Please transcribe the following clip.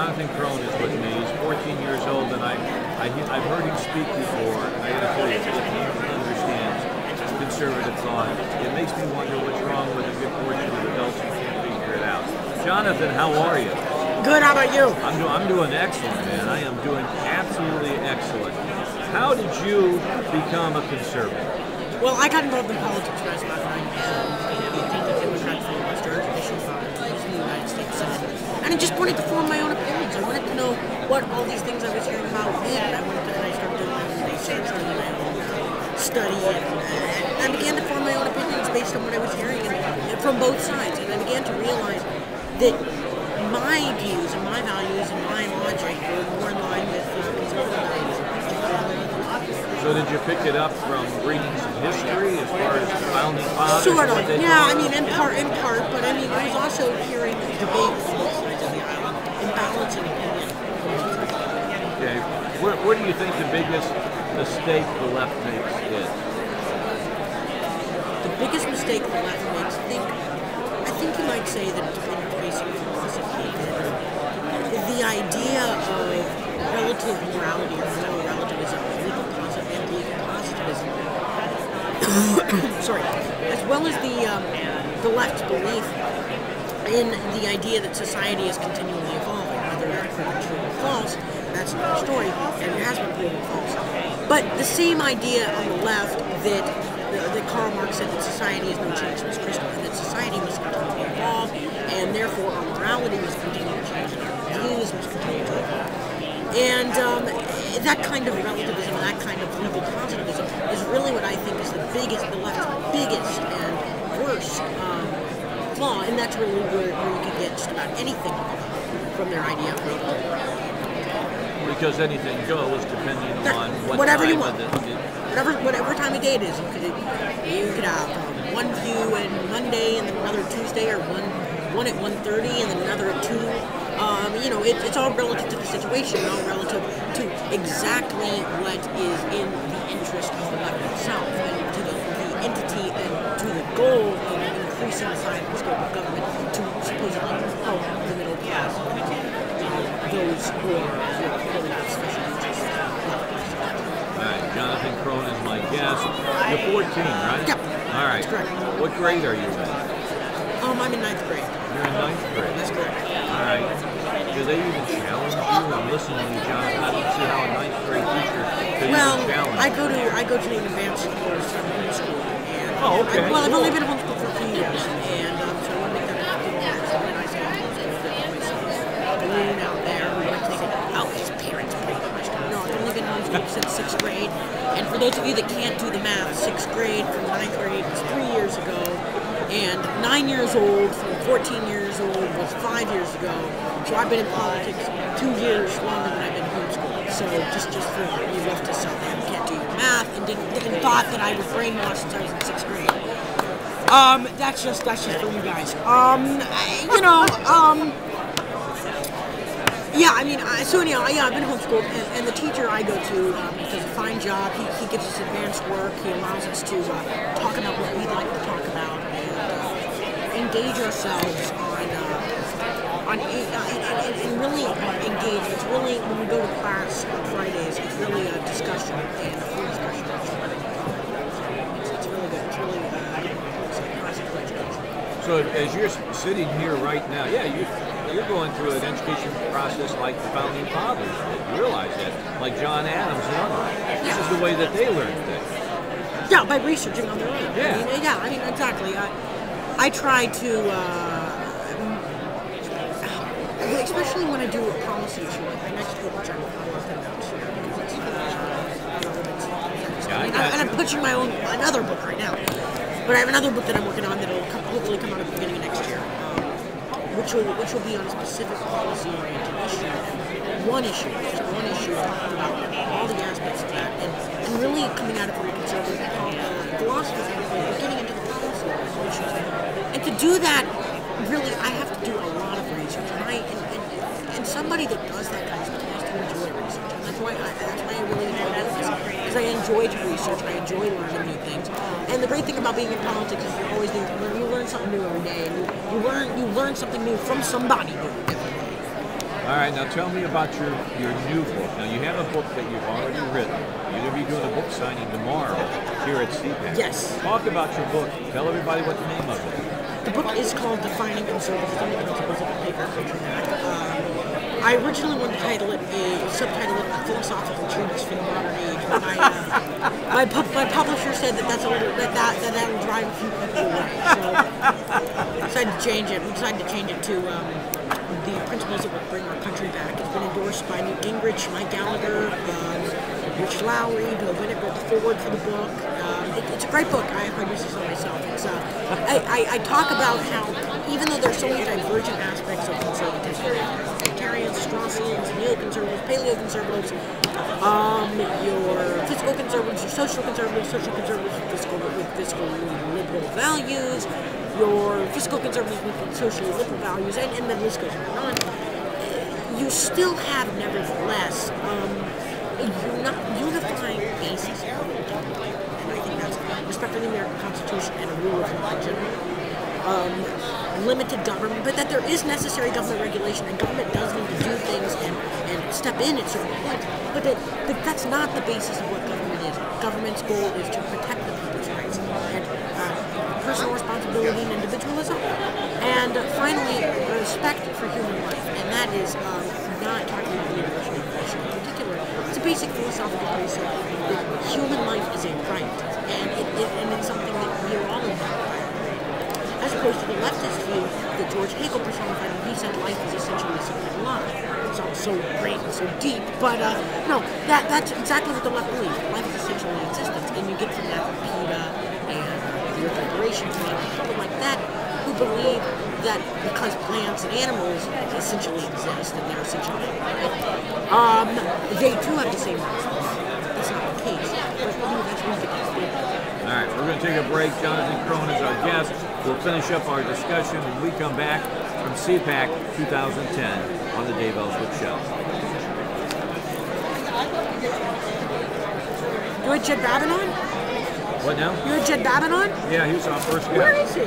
Jonathon Krohn is with me. He's 14 years old, and I've heard him speak before, and I got to tell you, he understands conservative thought. It makes me wonder what's wrong with a good portion of adults who can't figure it out. Jonathon, how are you? Good, how about you? I'm doing excellent, man. I am doing absolutely excellent. How did you become a conservative? Well, I got involved in politics when I was about 9 years old. I became a Democrat filibuster, tradition in the United States Senate. And I just wanted to form my own opinions. I wanted to know what all these things I was hearing about meant. And I started doing my own research and my own study. And I began to form my own opinions based on what I was hearing and from both sides. And I began to realize that my views and my values and my logic were more in line with conservative values. So did you pick it up from reading some history as far as the founding fathers? Sort of, yeah. I mean, in part, but I mean, I was also hearing debate from both sides of the aisle and balancing opinion. Okay, where do you think the biggest mistake the left makes is? The biggest mistake the left makes, I think you might say that it's been basic philosophy. The idea of relative morality or moral relativism, positivism, sorry, as well as the left's belief in the idea that society is continually evolving, whether that's proven true or false, that's another story, and it has been proven false. But the same idea on the left that Karl Marx said that society is no change since Christ, and that society must continue to evolve, and therefore our morality must continue to change, and our views must continue to evolve. And that kind of relativism, that kind of legal positivism is really what I think is the left's biggest and worst flaw, and that's really where you can get just about anything from their idea of freedom. Because anything goes depending on what whatever time you want. Whatever time of day it is, you could have one view on Monday and then another Tuesday, or one at 1:30 and then another at 2. You know, it's all relative to the situation, all relative to exactly what is in the interest of the left itself, and to the entity and to the goal of increasing the size and scope of government to supposedly help the middle class, those who are really special interests. All right, Jonathon Krohn is my guest. You're 14, right? Yep. All right. That's correct. What grade are you in? I'm in 9th grade. You're in 9th grade? That's correct. All right. Do they even challenge you? I'm listening to you, Jonathon. I don't see how a 9th grade teacher could even challenge you. I go to an advanced course in homeschool. Oh, okay. I've only been homeschooled for a few years, and so I want to make that a few years. So when I say homeschool, there's always some balloon out there who like to say, oh, his parents brainwashed him. No, I've only been homeschooled since 6th grade. And for those of you that can't do the math, 6th grade from 9th grade was 3 years ago. And 9 years old from 14 years old was 5 years ago. So I've been in politics 2 years longer than I've been homeschooled. So just for you leftists out there who can't do your math and didn't thought that I was brainwashed since I was in 6th grade. That's just for you guys. Yeah, I mean, so anyhow, yeah, I've been homeschooled, and the teacher I go to does a fine job. He gives us advanced work. He allows us to talk about what we'd like to talk about and engage ourselves and really engage. It's really, when we go to class on Fridays, it's really a discussion and a free discussion. It's really good. It's really it's a classic education. So as you're sitting here right now, yeah, you're going through an education process like the founding fathers did. You realize that, like John Adams and others. This is the way that they learned things. Yeah, by researching on their own. Yeah. I mean, exactly. I try to, especially when I do a policy issue, like my next book, which I'm working on this year, and I'm pushing my own another book right now. But I have another book that I'm working on that will hopefully come out at the beginning of next year, which will be on a specific policy-oriented issue. One issue talking about all the aspects of that, and really coming at it from a conservative philosophy standpoint, getting into the policy issues. And to do that, really, I have to do a lot of research, and somebody that does that kind of stuff has to enjoy research. And that's why I really enjoy doing this, because I enjoy to research, I enjoy learning new things. And the great thing about being in politics is you're always new. You learn something new every day, and you learn something new from somebody new every day. All right, now tell me about your new book. Now you have a book that you've already written. You're going to be doing a book signing tomorrow here at CPAC. Yes. Talk about your book. Tell everybody what the name of it is. The book is called Defining Conservatism, the Principles of the Paper Culture Act. I originally wanted to subtitle it A Philosophical Treatise for the Modern Age, but my publisher said that that'll drive a few people away. So I decided to change it. We decided to change it to The Principles that Will Bring Our Country Back. It's been endorsed by Newt Gingrich, Mike Gallagher, Rich Lowry, Bill Bennett wrote the foreword for the book. It's a great book. I produced this on myself. I talk about how, even though there's so many divergent aspects of conservatism, libertarians, Straussians, neoconservatives, paleoconservatives, your fiscal conservatives, your social conservatives with fiscal liberal values, your fiscal conservatives with socially liberal values, and the list goes on. You still have, nevertheless, a unifying basis of what we're talking about. And I think that's respect for the American Constitution and a rule of law in general. Limited government, but that there is necessary government regulation, and government does need to do things and step in at certain points. But that's not the basis of what government is. Government's goal is to protect the people's rights and personal responsibility and individualism. And finally, respect for human life. And that is not talking about the liberation of abortion in particular. It's a basic philosophical precept that human life is a right, and it's something that we are all entitled to. As opposed to the leftist view that George Hegel personified when he said life is essentially something alive. It sounds so great and so deep, but no, that's exactly what the left believes. Life is essentially existence, and you get from that PETA and the Earth Liberation Front, people like that, who believe that because plants and animals essentially exist and they're essentially alive, they too have the same rights. That's not the case, but that's one of the case. All right, we're going to take a break. Jonathon Krohn is our guest. We'll finish up our discussion when we come back from CPAC 2010 on the Dave Ellswick Show. You had Jed Babin on? What now? You had Jed Babin on? Yeah, he was our first guest. Where is he?